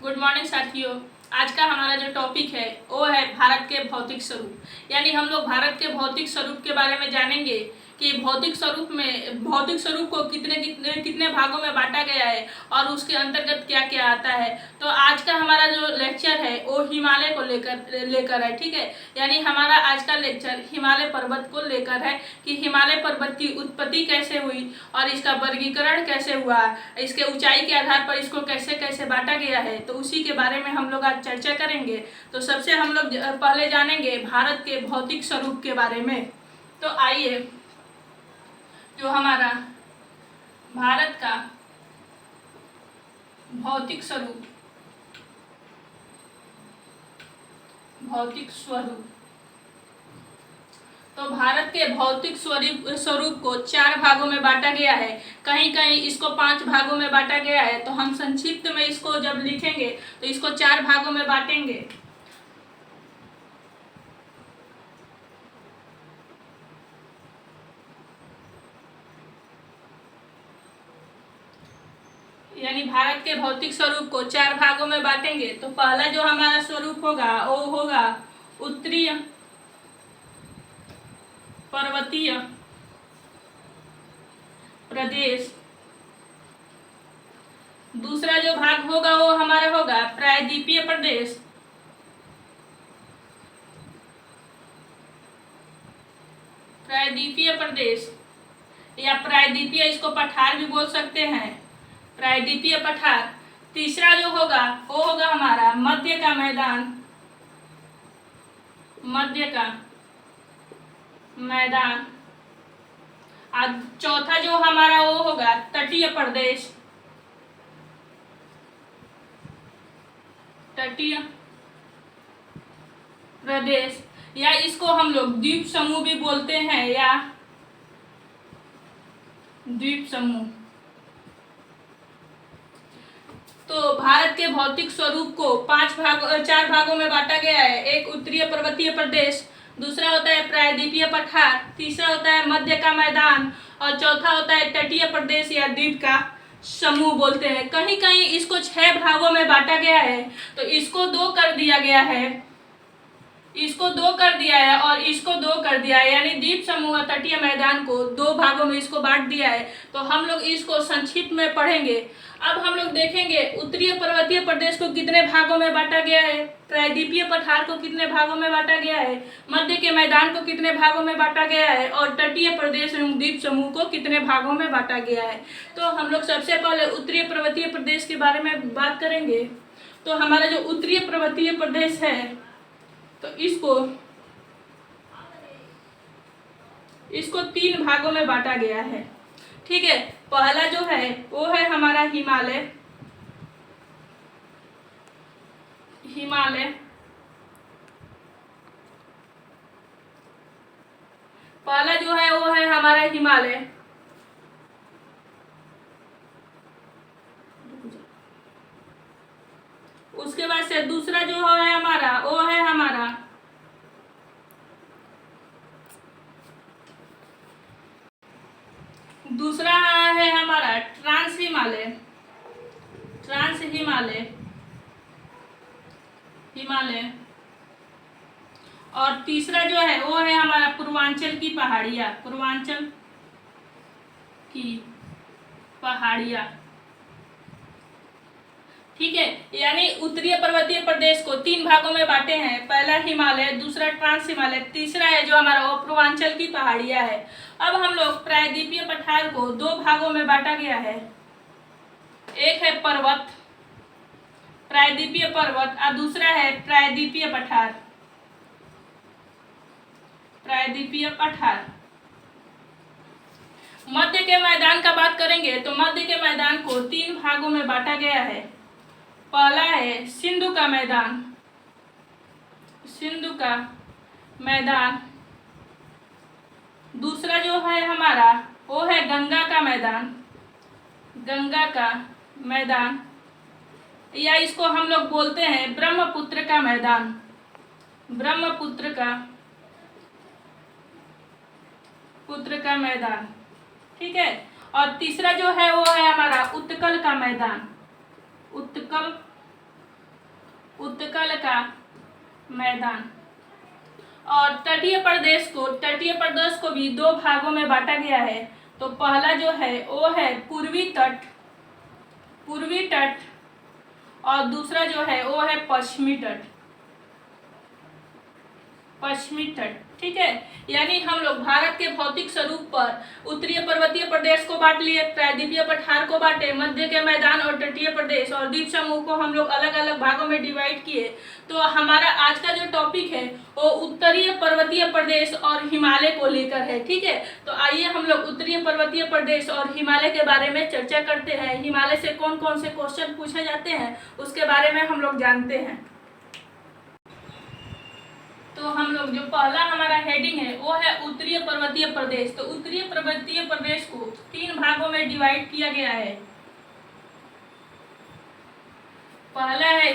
Good morning साथियों। आज का हमारा जो टॉपिक है वो है भारत के भौतिक स्वरूप। यानी हम लोग भारत के भौतिक स्वरूप के बारे में जानेंगे कि भौतिक स्वरूप को कितने कितने कितने भागों में बांटा गया है और उसके अंतर्गत क्या क्या आता है। तो आज का हमारा जो लेक्चर है वो हिमालय को लेकर है। ठीक है, यानी हमारा आज का लेक्चर हिमालय पर्वत को लेकर है कि हिमालय पर्वत की उत्पत्ति कैसे हुई और इसका वर्गीकरण कैसे हुआ, इसके ऊंचाई के आधार पर इसको कैसे कैसे बांटा गया है। तो उसी के बारे में हम लोग आज चर्चा करेंगे। तो सबसे हम लोग पहले जानेंगे भारत के भौतिक स्वरूप के बारे में। तो आइए, जो हमारा भारत का भौतिक स्वरूप तो भारत के भौतिक स्वरूप को 4 भागों में बांटा गया है। कहीं कहीं इसको 5 भागों में बांटा गया है। तो हम संक्षिप्त में इसको जब लिखेंगे तो इसको 4 भागों में बांटेंगे। यानी भारत के भौतिक स्वरूप को 4 भागों में बांटेंगे। तो पहला जो हमारा स्वरूप होगा वो होगा उत्तरीय पर्वतीय प्रदेश। दूसरा जो भाग होगा वो हमारा होगा प्रायद्वीपीय प्रदेश। या प्रायद्वीपीय, इसको पठार भी बोल सकते हैं, प्रायद्वीपीय पठार। तीसरा जो होगा वो होगा हमारा मध्य का मैदान। और चौथा जो हमारा वो होगा तटीय प्रदेश, या इसको हम लोग द्वीप समूह भी बोलते हैं, या द्वीप समूह। तो भारत के भौतिक स्वरूप को 4 भागों में बांटा गया है। एक उत्तरीय पर्वतीय प्रदेश, दूसरा होता है प्रायद्वीपीय पठार, तीसरा होता है मध्य का मैदान और चौथा होता है तटीय प्रदेश या द्वीप का समूह बोलते हैं। कहीं कहीं इसको 6 भागों में बांटा गया है। तो इसको 2 कर दिया गया है, और इसको 2 कर दिया है, यानी द्वीप समूह और तटीय मैदान को 2 भागों में इसको बांट दिया है। तो हम लोग इसको संक्षिप्त में पढ़ेंगे। अब हम लोग देखेंगे उत्तरीय पर्वतीय प्रदेश को कितने भागों में बांटा गया है, प्रायद्वीपीय पठार को कितने भागों में बांटा गया है, मध्य के मैदान को कितने भागों में बांटा गया है और तटीय प्रदेश एवं द्वीप समूह को कितने भागों में बांटा गया है। तो हम लोग सबसे पहले उत्तरीय पर्वतीय प्रदेश के बारे में बात करेंगे। तो हमारा जो उत्तरीय पर्वतीय प्रदेश है तो इसको 3 भागों में बांटा गया है। ठीक है, पहला जो है वो है हमारा हिमालय। पहला जो है वो है हमारा हिमालय। उसके बाद से दूसरा जो है हमारा वो है हमारा ट्रांस हिमालय। और तीसरा जो है वो है हमारा पूर्वांचल की पहाड़ियाँ। ठीक है, यानी उत्तरीय पर्वतीय प्रदेश को 3 भागों में बांटे हैं। पहला हिमालय, दूसरा ट्रांस हिमालय, तीसरा है जो हमारा वो पूर्वांचल की पहाड़ियाँ है। अब हम लोग प्रायद्वीपीय पठार को 2 भागों में बांटा गया है। एक है प्रायद्वीपीय पर्वत और दूसरा है प्रायद्वीपीय पठार। मध्य के मैदान का बात करेंगे तो मध्य के मैदान को 3 भागों में बांटा गया है। पहला है सिंधु का मैदान। दूसरा जो है हमारा वो है गंगा का मैदान, या इसको हम लोग बोलते हैं ब्रह्मपुत्र का मैदान। ठीक है, और तीसरा जो है वो है हमारा उत्कल उत्कल का मैदान। और तटीय प्रदेश को भी दो भागों में बांटा गया है। तो पहला जो है वो है पूर्वी तट और दूसरा जो है वो है पश्चिमी तट। ठीक है, यानी हम लोग भारत के भौतिक स्वरूप पर उत्तरीय पर्वतीय प्रदेश को बांट लिए, प्रायद्वीपीय पठार को बांटे, मध्य के मैदान और तटीय प्रदेश और द्वीप समूह को हम लोग अलग अलग भागों में डिवाइड किए। तो हमारा आज का जो टॉपिक है वो उत्तरीय पर्वतीय प्रदेश और हिमालय को लेकर है। ठीक है, तो आइए हम लोग उत्तरीय पर्वतीय प्रदेश और हिमालय के बारे में चर्चा करते हैं। हिमालय से कौन कौन से क्वेश्चन पूछे जाते हैं उसके बारे में हम लोग जानते हैं। तो हम लोग जो पहला हमारा हेडिंग है वो है उत्तरीय पर्वतीय प्रदेश। तो उत्तरीय पर्वतीय प्रदेश को 3 भागों में डिवाइड किया गया है। पहला है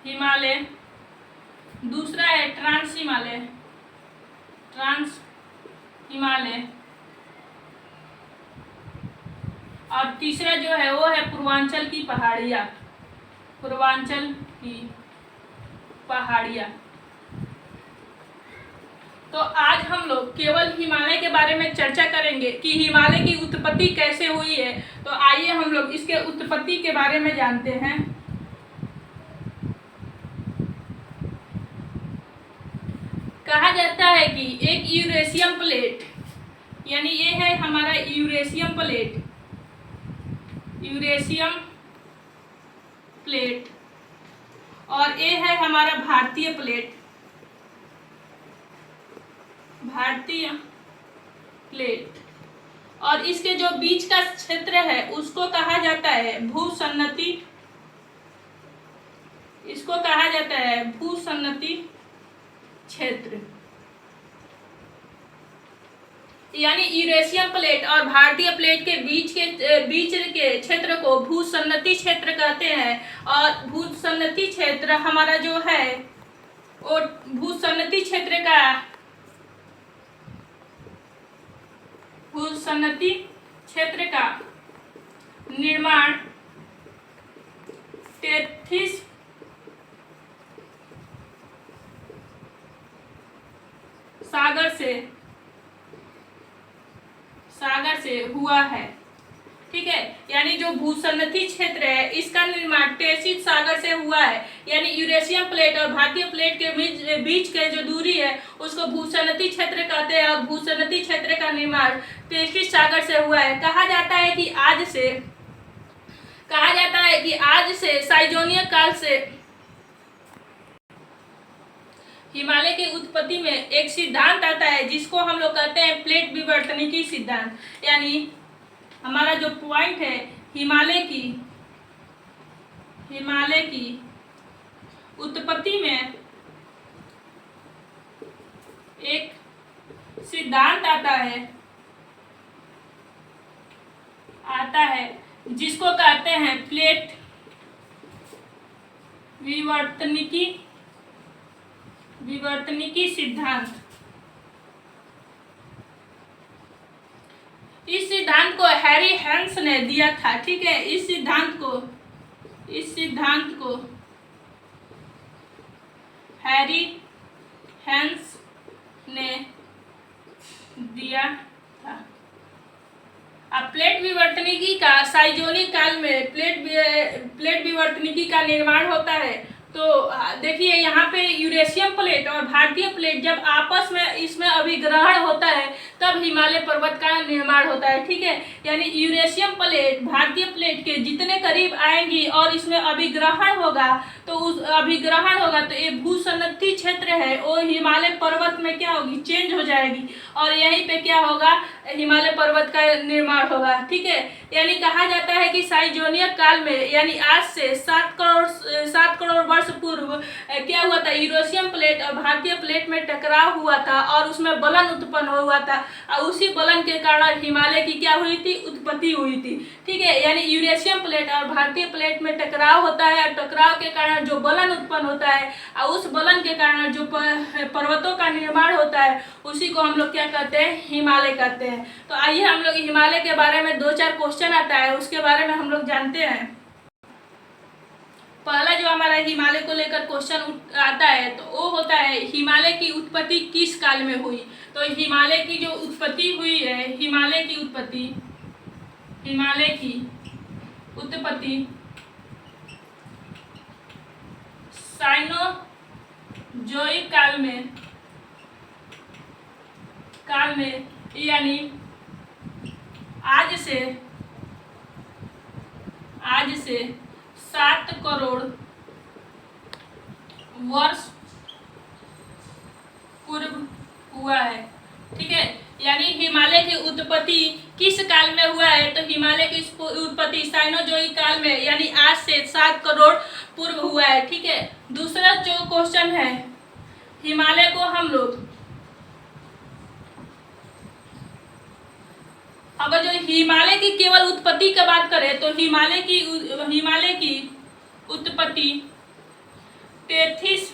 हिमालय, दूसरा है ट्रांस हिमालय और तीसरा जो है वो है पूर्वांचल की पहाड़ियाँ। तो आज हम लोग केवल हिमालय के बारे में चर्चा करेंगे कि हिमालय की उत्पत्ति कैसे हुई है। तो आइए हम लोग इसके उत्पत्ति के बारे में जानते हैं। कहा जाता है कि एक यूरेशियन प्लेट, यानी ये है हमारा यूरेशियन प्लेट और ये है हमारा भारतीय प्लेट और इसके जो बीच का क्षेत्र है उसको कहा जाता है भूसन्नति क्षेत्र। यानी यूरेशियन प्लेट और भारतीय प्लेट के बीच के क्षेत्र को भूसन्नति क्षेत्र कहते हैं। और भूसन्नति क्षेत्र हमारा जो है वो भूसन्नति क्षेत्र का निर्माण 33 सागर से हुआ है। ठीक है, यानी जो भूसन्नति क्षेत्र है इसका निर्माण 33 सागर से हुआ है। यानी यूरेशियन प्लेट और भारतीय प्लेट के बीच के जो दूरी है उसको भूसन्नति क्षेत्र कहते हैं और भूसन्नति क्षेत्र का निर्माण 33 सागर से हुआ है। कहा जाता है कि आज से साइजोनियन काल से हिमालय की उत्पत्ति में एक सिद्धांत आता है जिसको हम लोग कहते हैं प्लेट विवर्तनिकी सिद्धांत। यानी हमारा जो पॉइंट है हिमालय की उत्पत्ति में एक सिद्धांत आता है जिसको कहते हैं प्लेट विवर्तनिकी सिद्धांत। इस सिद्धांत को हैरी हैंस ने दिया था। ठीक है, इस सिद्धांत को हैरी हैंस ने दिया था। अब प्लेट विवर्तनिकी का साइजोनिक काल में प्लेट विवर्तनिकी का निर्माण होता है। तो देखिए यहाँ पे यूरेशियन प्लेट और भारतीय प्लेट जब आपस में इसमें अभिग्रहण होता है तब हिमालय पर्वत का निर्माण होता है। ठीक है, यानी यूरेशियन प्लेट भारतीय प्लेट के जितने करीब आएंगी और इसमें अभिग्रहण होगा तो ये भूसन्नति क्षेत्र है वो हिमालय पर्वत में क्या होगी, चेंज हो जाएगी और यहीं पे क्या होगा, हिमालय पर्वत का निर्माण होगा। ठीक है, यानी कहा जाता है कि साइजोनियन काल में यानी आज से 7 करोड़ वर्ष पूर्व क्या हुआ था, यूरेशियन प्लेट और भारतीय प्लेट में टकराव हुआ था और उसमें बलन उत्पन्न हुआ था और उसी बलन के कारण हिमालय की क्या हुई थी, उत्पत्ति हुई थी। ठीक है, यानी यूरेशियन प्लेट और भारतीय प्लेट में टकराव होता है और टकराव के कारण जो बलन उत्पन्न होता है और उस बलन के कारण जो पर्वतों का निर्माण होता है उसी को हम लोग क्या कहते हैं, हिमालय कहते हैं। तो आइए हम लोग हिमालय के बारे में 2-4 क्वेश्चन आता है उसके बारे में हम लोग जानते हैं। पहला जो हमारा हिमालय को लेकर क्वेश्चन आता है तो वो होता है हिमालय की उत्पत्ति किस काल में हुई। तो हिमालय की जो उत्पत्ति हुई है, हिमालय की उत्पत्ति साइनोजोइक काल में यानी आज से 7 करोड़ वर्ष पूर्व हुआ है। ठीक है, यानी हिमालय की उत्पत्ति किस काल में हुआ है, तो हिमालय की उत्पत्ति साइनोजोइक काल में यानी आज से 7 करोड़ पूर्व हुआ है। ठीक है, दूसरा जो क्वेश्चन है, हिमालय को हम लोग अगर जो हिमालय की केवल उत्पत्ति की बात करें तो हिमालय की उत्पत्ति 33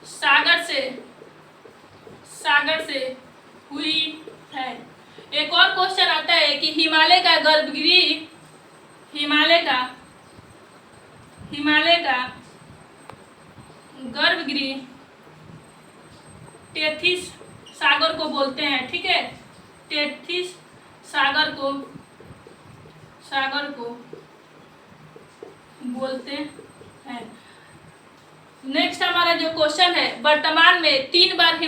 सागर से हुई है। एक और क्वेश्चन आता है कि हिमालय का गर्भगृह 33 सागर को बोलते हैं। ठीक है, 33 सागर को बोलते हैं। नेक्स्ट हमारा जो क्वेश्चन है, वर्तमान में 3 बार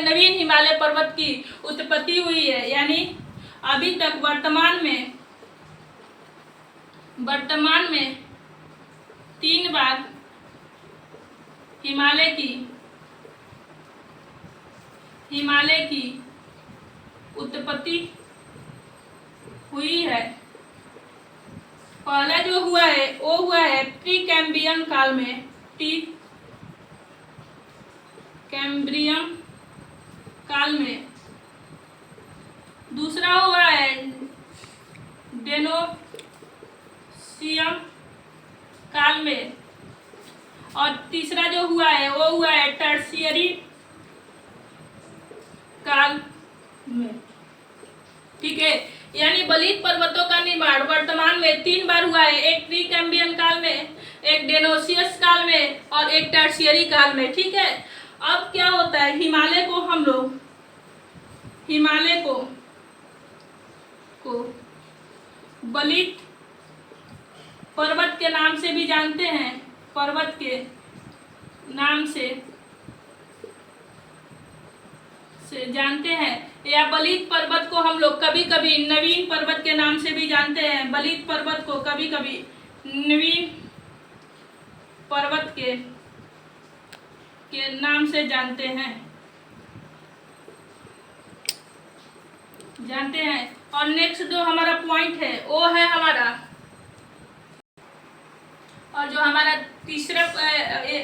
नवीन हिमालय पर्वत की उत्पत्ति हुई है, यानी अभी तक वर्तमान में 3 बार हिमालय की उत्पत्ति हुई है। पहला जो हुआ है वो हुआ है प्री कैम्ब्रियन काल में। दूसरा हुआ है डेनोसियम काल में, और तीसरा जो हुआ है वो हुआ है टर्शियरी काल में। ठीक है, यानी बलित पर्वतों का निर्माण वर्तमान में 3 बार हुआ है, एक प्री कैम्ब्रियन काल में, एक डेनोसियस काल में और एक टर्शियरी काल में। ठीक है, अब क्या होता है, हिमालय को बलित पर्वत के नाम से भी जानते हैं, पर्वत के नाम से जानते हैं, या बलित पर्वत को हम लोग कभी कभी नवीन पर्वत के नाम से भी जानते हैं। बलित पर्वत को कभी कभी नवीन पर्वत के नाम से जानते हैं। और नेक्स्ट जो हमारा पॉइंट है वो है हमारा, और जो हमारा तीसरा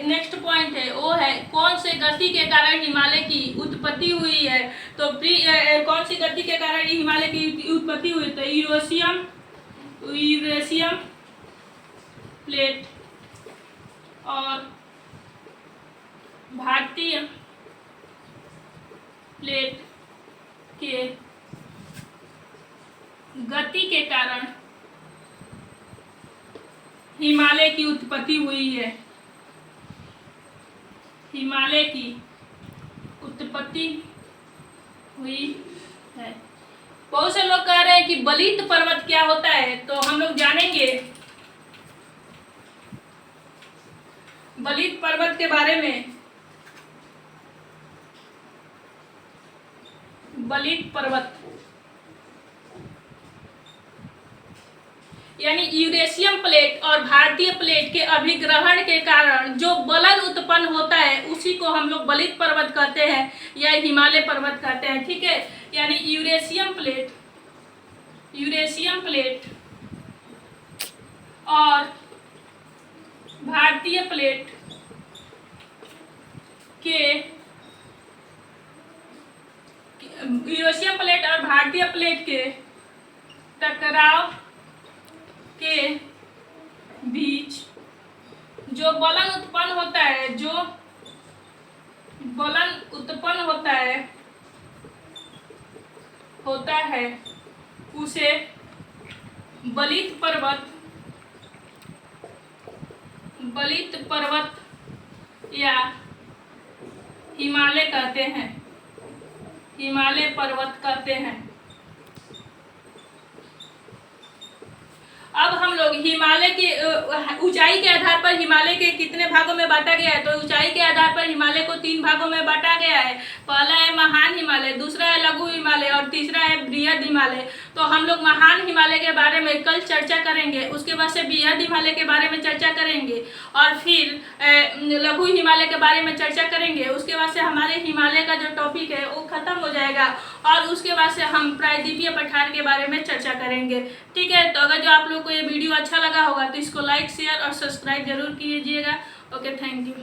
नेक्स्ट पॉइंट है वो है कौन से गति के कारण हिमालय की उत्पत्ति हुई है। तो कौन सी गति के कारण हिमालय की उत्पत्ति हुई, तो यूरेशियम प्लेट और भारतीय प्लेट के गति के कारण हिमालय की उत्पत्ति हुई है। हिमालय की उत्पत्ति हुई है। बहुत से लोग कह रहे हैं कि बलित पर्वत क्या होता है, तो हम लोग जानेंगे बलित पर्वत के बारे में। बलित पर्वत यानी यूरेशियम प्लेट और भारतीय प्लेट के अभिग्रहण के कारण जो बलन उत्पन्न होता है उसी को हम लोग बलित पर्वत कहते हैं या हिमालय पर्वत कहते हैं। ठीक है, यानी यूरेशियम प्लेट और भारतीय प्लेट के टकराव के बीच जो बलन उत्पन्न होता है उसे बलित पर्वत बलित पर्वत या हिमालय कहते हैं, हिमालय पर्वत कहते हैं। अब हम लोग हिमालय की ऊंचाई के आधार पर हिमालय के कितने भागों में बांटा गया है, तो ऊंचाई के आधार पर हिमालय को 3 भागों में बांटा गया है। पहला है महान हिमालय, दूसरा है लघु हिमालय और तीसरा है बृहद हिमालय। तो हम लोग महान हिमालय के बारे में कल चर्चा करेंगे, उसके बाद से बृहद हिमालय के बारे में चर्चा करेंगे और फिर लघु हिमालय के बारे में चर्चा करेंगे। उसके बाद से हमारे हिमालय का जो टॉपिक है वो खत्म हो जाएगा और उसके बाद से हम प्रायद्वीपीय पठार के बारे में चर्चा करेंगे। ठीक है, तो अगर जो आप लोग को ये वीडियो अच्छा लगा होगा तो इसको लाइक, शेयर और सब्सक्राइब जरूर कीजिएगा। Okay, thank you.